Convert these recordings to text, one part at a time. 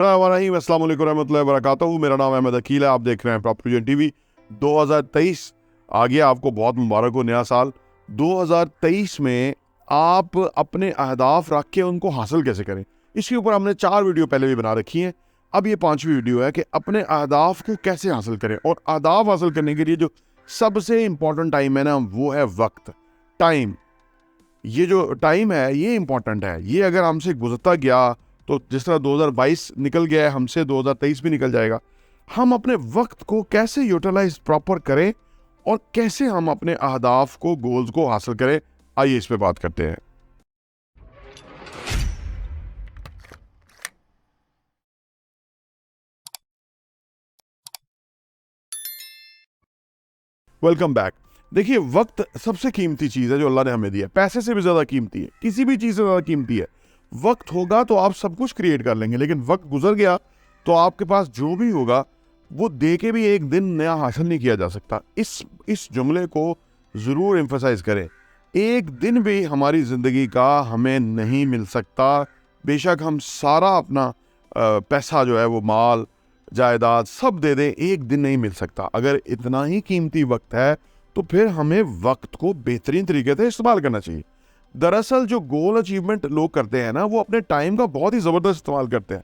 अस्सलाम वालेकुम रहमतुल्लाहि व बरकातहू। मेरा नाम अहमद अकील है। आप देख रहे हैं प्रॉपर्टी टीवी। 2023 आ गया, आपको बहुत मुबारक हो नया साल। 2023 में आप अपने अहदाफ रख के उनको हासिल कैसे करें, इसके ऊपर हमने 4 वीडियो पहले भी बना रखी हैं। अब ये 5वीं वीडियो है कि अपने अहदाफ को कैसे हासिल करें। और अहदाफ हासिल करने के लिए जो सबसे इम्पोर्टेंट टाइम है ना, वो है वक्त, टाइम। ये जो टाइम है ये इम्पोर्टेंट है। ये अगर हमसे गुजरता गया तो जिस तरह 2022 निकल गया है हमसे, 2023 भी निकल जाएगा। हम अपने वक्त को कैसे यूटिलाइज प्रॉपर करें और कैसे हम अपने अहदाफ को, गोल्स को हासिल करें, आइए इस पे बात करते हैं। Welcome back. देखिए, वक्त सबसे कीमती चीज़ है जो अल्लाह ने हमें दिया है। पैसे से भी ज़्यादा कीमती है, किसी भी चीज़ से ज़्यादा कीमती है। वक्त होगा तो आप सब कुछ क्रिएट कर लेंगे, लेकिन वक्त गुजर गया तो आपके पास जो भी होगा वो दे के भी एक दिन नया हासिल नहीं किया जा सकता। इस जुमले को ज़रूर एम्फसाइज करें। एक दिन भी हमारी ज़िंदगी का हमें नहीं मिल सकता। बेशक हम सारा अपना पैसा जो है वो माल जायदाद सब दे दें, एक दिन नहीं मिल सकता। अगर इतना ही कीमती वक्त है तो फिर हमें वक्त को बेहतरीन तरीके से इस्तेमाल करना चाहिए। दरअसल जो गोल अचीवमेंट लोग करते हैं ना, वो अपने टाइम का बहुत ही ज़बरदस्त इस्तेमाल करते हैं।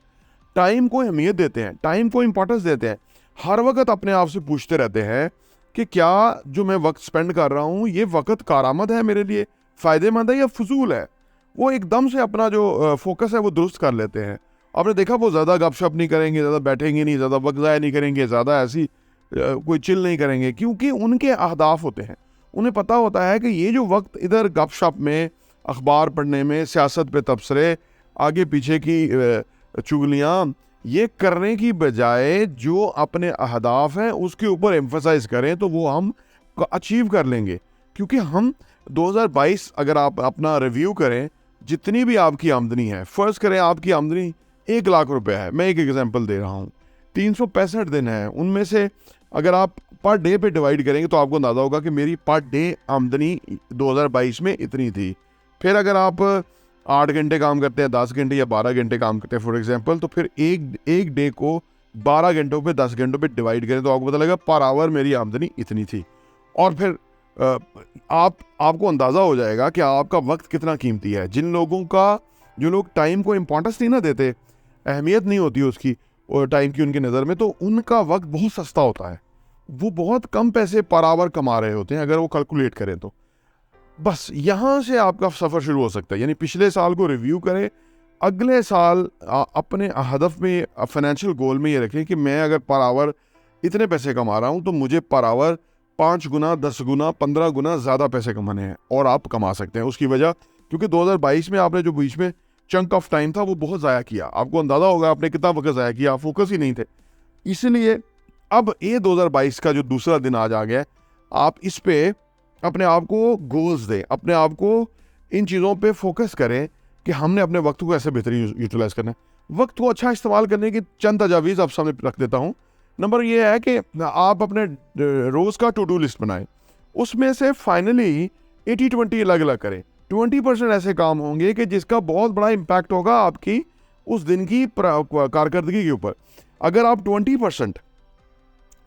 टाइम को अहमियत देते हैं, टाइम को इंपॉर्टेंस देते हैं। हर वक्त अपने आप से पूछते रहते हैं कि क्या जो मैं वक्त स्पेंड कर रहा हूँ ये वक्त कारआमद है, मेरे लिए फ़ायदेमंद है या फजूल है। वो एकदम से अपना जो फोकस है वो दुरुस्त कर लेते हैं। आपने देखा, वो ज़्यादा गपशप नहीं करेंगे, ज़्यादा बैठेंगे नहीं, ज़्यादा वक्त ज़ाया नहीं करेंगे, ज़्यादा ऐसी कोई चिल नहीं करेंगे, क्योंकि उनके अहदाफ होते हैं। उन्हें पता होता है कि ये जो वक्त इधर गपशप में, अखबार पढ़ने में, सियासत पे तबसरे, आगे पीछे की चुगलियाँ, ये करने की बजाय जो अपने अहदाफ हैं उसके ऊपर एम्फसाइज करें तो वो हम अचीव कर लेंगे। क्योंकि हम 2022 अगर आप अपना रिव्यू करें, जितनी भी आपकी आमदनी है, फ़र्ज़ करें आपकी आमदनी 1 लाख रुपए है, मैं एक एग्जांपल दे रहा हूँ, 365 दिन है, उनमें से अगर आप पर डे पे डिवाइड करेंगे तो आपको अंदाज़ा होगा कि मेरी पर डे आमदनी 2022 में इतनी थी। फिर अगर आप 8 घंटे काम करते हैं, 10 घंटे या 12 घंटे काम करते हैं फॉर एग्जांपल, तो फिर एक डे को 12 घंटों पे, 10 घंटों पे डिवाइड करें तो आपको पता लगेगा पर आवर मेरी आमदनी इतनी थी। और फिर आपको अंदाज़ा हो जाएगा कि आपका वक्त कितना कीमती है। जो लोग टाइम को इम्पोर्टेंस नहीं ना देते, अहमियत नहीं होती उसकी और टाइम की उनकी नज़र में, तो उनका वक्त बहुत सस्ता होता है। वो बहुत कम पैसे पर आवर कमा रहे होते हैं अगर वो कैलकुलेट करें तो। बस यहाँ से आपका सफ़र शुरू हो सकता है। यानी पिछले साल को रिव्यू करें, अगले साल अपने हदफ में, फाइनेंशियल गोल में ये रखें कि मैं अगर पर आवर इतने पैसे कमा रहा हूँ तो मुझे पर आवर 5 गुना, 10 गुना, 15 गुना ज़्यादा पैसे कमाने हैं। और आप कमा सकते हैं उसकी वजह, क्योंकि 2022 में आपने जो बीच में चंक ऑफ टाइम था वो बहुत ज़ाया किया। आपको अंदाज़ा होगा आपने कितना वक्त ज़ाया किया, आप फोकस ही नहीं थे। इसलिए अब ये 2022 का जो दूसरा दिन आज आ गया है, आप इस पे अपने आप को गोल्स दें, अपने आप को इन चीज़ों पे फोकस करें कि हमने अपने वक्त को ऐसे बेहतरीन यूटिलाइज करना है। वक्त को अच्छा इस्तेमाल करने की चंद तजावीज़ आप सामने रख देता हूँ। नंबर ये है कि आप अपने रोज़ का टू डू लिस्ट बनाएं, उसमें से फाइनली 80-20 अलग अलग करें। 20% ऐसे काम होंगे कि जिसका बहुत बड़ा इम्पैक्ट होगा आपकी उस दिन की कारकर्दगी के ऊपर। अगर आप 20%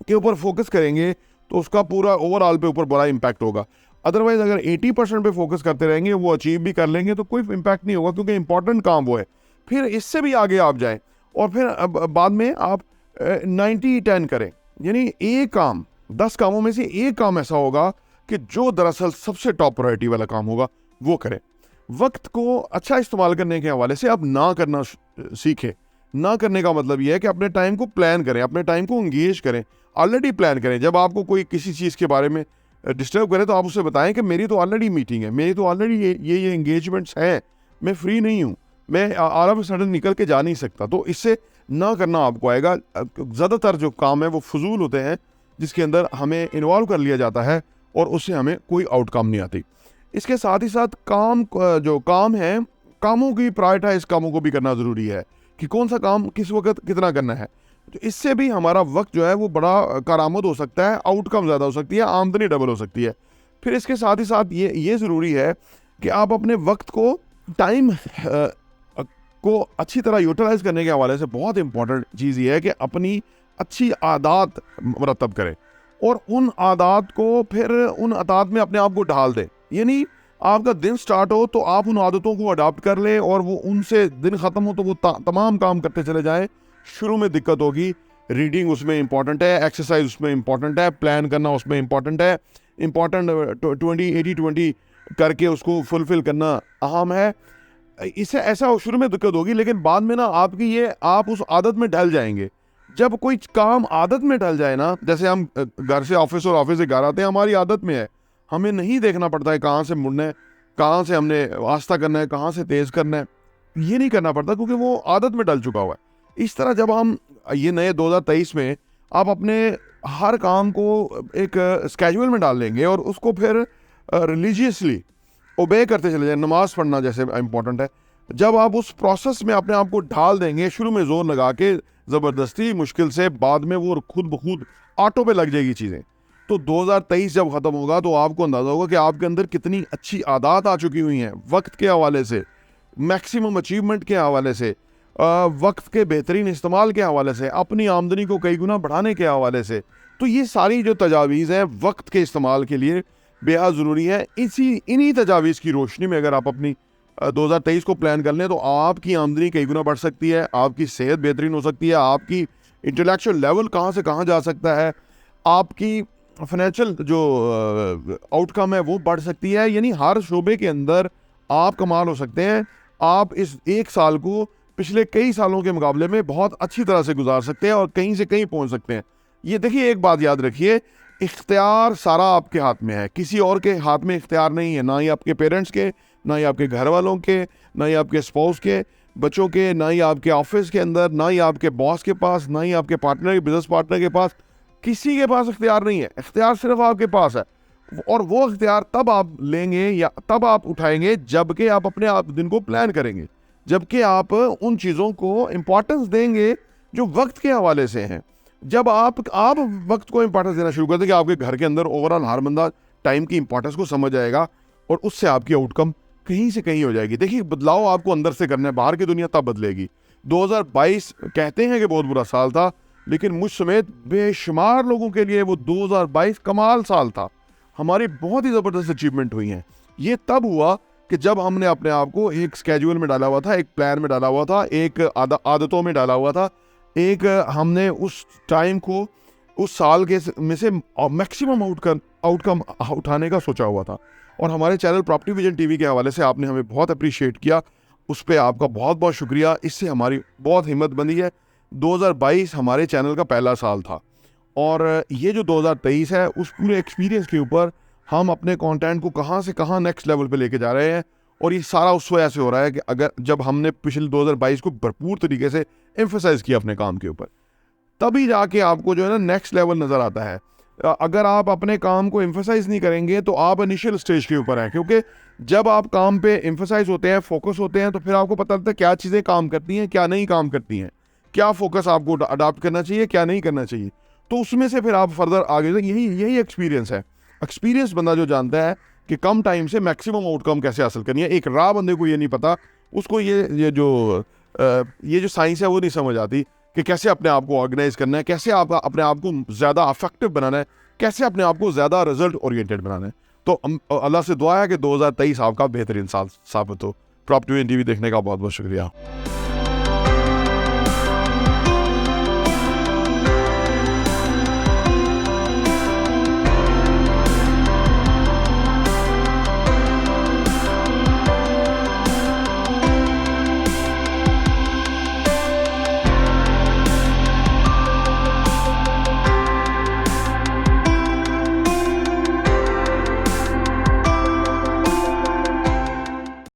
के ऊपर फोकस करेंगे तो उसका पूरा ओवरऑल पे ऊपर बड़ा इम्पैक्ट होगा। अदरवाइज अगर 80% पे फोकस करते रहेंगे, वो अचीव भी कर लेंगे तो कोई इम्पैक्ट नहीं होगा, क्योंकि इंपॉर्टेंट काम वो है। फिर इससे भी आगे आप जाएं और फिर बाद में आप 90-10 करें। यानी एक काम, 10 कामों में से एक काम ऐसा होगा कि जो दरअसल सबसे टॉप प्रायोरिटी वाला काम होगा वो करें। वक्त को अच्छा इस्तेमाल करने के हवाले से आप ना करना सीखें। ना करने का मतलब ये है कि अपने टाइम को प्लान करें, अपने टाइम को इंगेज करें, ऑलरेडी प्लान करें। जब आपको कोई किसी चीज़ के बारे में डिस्टर्ब करे तो आप उससे बताएं कि मेरी तो ऑलरेडी मीटिंग है, मेरी तो ऑलरेडी ये इंगेजमेंट्स हैं, मैं फ्री नहीं हूँ, मैं ऑल ऑफ सडन निकल के जा नहीं सकता। तो इससे ना करना आपको आएगा। ज़्यादातर जो काम है वो फजूल होते हैं, जिसके अंदर हमें इन्वॉल्व कर लिया जाता है और उससे हमें कोई आउटकम नहीं आती। इसके साथ ही साथ जो काम है, कामों की प्रायोरिटाइज कामों को भी करना ज़रूरी है कि कौन सा काम किस वक्त कितना करना है। तो इससे भी हमारा वक्त जो है वो बड़ा कारआमद हो सकता है, आउटकम ज़्यादा हो सकती है, आमदनी डबल हो सकती है। फिर इसके साथ ही साथ ये ज़रूरी है कि आप अपने वक्त को टाइम को अच्छी तरह यूटिलाइज करने के हवाले से बहुत इंपॉर्टेंट चीज़ ये है कि अपनी अच्छी आदत मरतब करें और उन आदत को फिर उन आदत में अपने आप को ढाल दें। यानी आपका दिन स्टार्ट हो तो आप उन आदतों को अडॉप्ट कर लें और वो उनसे दिन ख़त्म हो तो वो तमाम काम करते चले जाएं। शुरू में दिक्कत होगी, रीडिंग उसमें इंपॉर्टेंट है, एक्सरसाइज उसमें इंपॉर्टेंट है, प्लान करना उसमें इंपॉर्टेंट है, इंपॉर्टेंट 20-80-20 करके उसको फुलफिल करना अहम है। इससे ऐसा शुरू में दिक्कत होगी, लेकिन बाद में ना आपकी ये आप उस आदत में ढल जाएंगे। जब कोई काम आदत में ढल जाए ना, जैसे हम घर से ऑफिस और ऑफिस से घर आते हैं, हमारी आदत में है, हमें नहीं देखना पड़ता है कहाँ से मुड़ना है, कहाँ से हमने वास्ता करना है, कहाँ से तेज़ करना है, ये नहीं करना पड़ता क्योंकि वो आदत में डल चुका हुआ है। इस तरह जब हम ये नए 2023 में आप अपने हर काम को एक स्केड्यूल में डाल लेंगे और उसको फिर रिलीजियसली ओबे करते चले जाए, नमाज पढ़ना जैसे इंपॉर्टेंट है, जब आप उस प्रोसेस में अपने आप को ढाल देंगे शुरू में जोर लगा के ज़बरदस्ती मुश्किल से, बाद में वो खुद ब खुद ऑटो पे लग जाएगी चीज़ें। तो 2023 जब ख़त्म होगा तो आपको अंदाज़ा होगा कि आपके अंदर कितनी अच्छी आदत आ चुकी हुई हैं, वक्त के हवाले से, मैक्सिमम अचीवमेंट के हवाले से, वक्त के बेहतरीन इस्तेमाल के हवाले से, अपनी आमदनी को कई गुना बढ़ाने के हवाले से। तो ये सारी जो तजावीज़ हैं वक्त के इस्तेमाल के लिए बेहद ज़रूरी है। इन्हीं तजावीज़ की रोशनी में अगर आप अपनी 2023 को प्लान कर लें तो आपकी आमदनी कई गुना बढ़ सकती है, आपकी सेहत बेहतरीन हो सकती है, आपकी इंटेलेक्चुअल लेवल कहाँ से कहाँ जा सकता है, आपकी फाइनेंशियल जो आउटकम है वो बढ़ सकती है। यानी हर शोबे के अंदर आप कमाल हो सकते हैं। आप इस एक साल को पिछले कई सालों के मुकाबले में बहुत अच्छी तरह से गुजार सकते हैं और कहीं से कहीं पहुंच सकते हैं। ये देखिए, एक बात याद रखिए, इख्तियार सारा आपके हाथ में है, किसी और के हाथ में इख्तियार नहीं है, ना ही आपके पेरेंट्स के, ना ही आपके घर वालों के, ना ही आपके स्पाउस के, बच्चों के, ना ही आपके ऑफिस के अंदर, ना ही आपके बॉस के पास, ना ही आपके पार्टनर, बिजनेस पार्टनर के पास, किसी के पास इख्तियार नहीं है। इख्तियार सिर्फ आपके पास है और वो इख्तियार तब आप लेंगे या तब आप उठाएंगे जबकि आप अपने आप दिन को प्लान करेंगे, जबकि आप उन चीज़ों को इम्पोर्टेंस देंगे जो वक्त के हवाले से हैं। जब आप वक्त को इम्पोर्टेंस देना शुरू कर देंगे, आपके घर के अंदर ओवरऑल हर बंदा टाइम की इंपॉर्टेंस को समझ जाएगा और उससे आपकी आउटकम कहीं से कहीं हो जाएगी। देखिए, बदलाव आपको अंदर से करना है, बाहर की दुनिया तब बदलेगी। 2022 कहते हैं कि बहुत बुरा साल था, लेकिन मुझ समेत बेशुमार लोगों के लिए वो 2022 कमाल साल था। हमारी बहुत ही ज़बरदस्त अचीवमेंट हुई हैं। ये तब हुआ कि जब हमने अपने आप को एक स्केड्यूल में डाला हुआ था, एक प्लान में डाला हुआ था, एक आदतों में डाला हुआ था, एक हमने उस टाइम को उस साल के में से मैक्सिमम आउटकम उठाने का सोचा हुआ था। और हमारे चैनल प्रॉपर्टी विजन टीवी के हवाले से आपने हमें बहुत अप्रिशिएट किया, उस पर आपका बहुत बहुत शुक्रिया। इससे हमारी बहुत हिम्मत बनी है। 2022 हमारे चैनल का पहला साल था और ये जो 2023 है उस पूरे एक्सपीरियंस के ऊपर हम अपने कंटेंट को कहाँ से कहाँ नेक्स्ट लेवल पे लेके जा रहे हैं। और ये सारा उस वजह से हो रहा है कि अगर जब हमने पिछले 2022 को भरपूर तरीके से एम्फसाइज किया अपने काम के ऊपर, तभी जाके आपको जो है ना नेक्स्ट लेवल नज़र आता है। अगर आप अपने काम को एम्फसाइज नहीं करेंगे तो आप इनिशियल स्टेज के ऊपर हैं, क्योंकि जब आप काम पे एम्फसाइज होते हैं, फोकस होते हैं, तो फिर आपको पता लगता है क्या चीज़ें काम करती हैं, क्या नहीं काम करती हैं, क्या फोकस आपको अडॉप्ट करना चाहिए, क्या नहीं करना चाहिए। तो उसमें से फिर आप फर्दर आगे, यही एक्सपीरियंस है। एक्सपीरियंस बंदा जो जानता है कि कम टाइम से मैक्सिमम आउटकम कैसे हासिल करनी है। एक राह बंदे को ये नहीं पता, उसको ये जो साइंस है वो नहीं समझ आती कि कैसे अपने आप को ऑर्गेनाइज करना है, कैसे आप अपने आप को ज़्यादा अफेक्टिव बनाना है, कैसे अपने आप को ज़्यादा रिजल्ट ओरिएंटेड बनाना है। तो अल्लाह से दुआ है कि 2023 आपका बेहतरीन साल साबित हो। प्रॉपर्टी विजन टीवी देखने का बहुत बहुत शुक्रिया।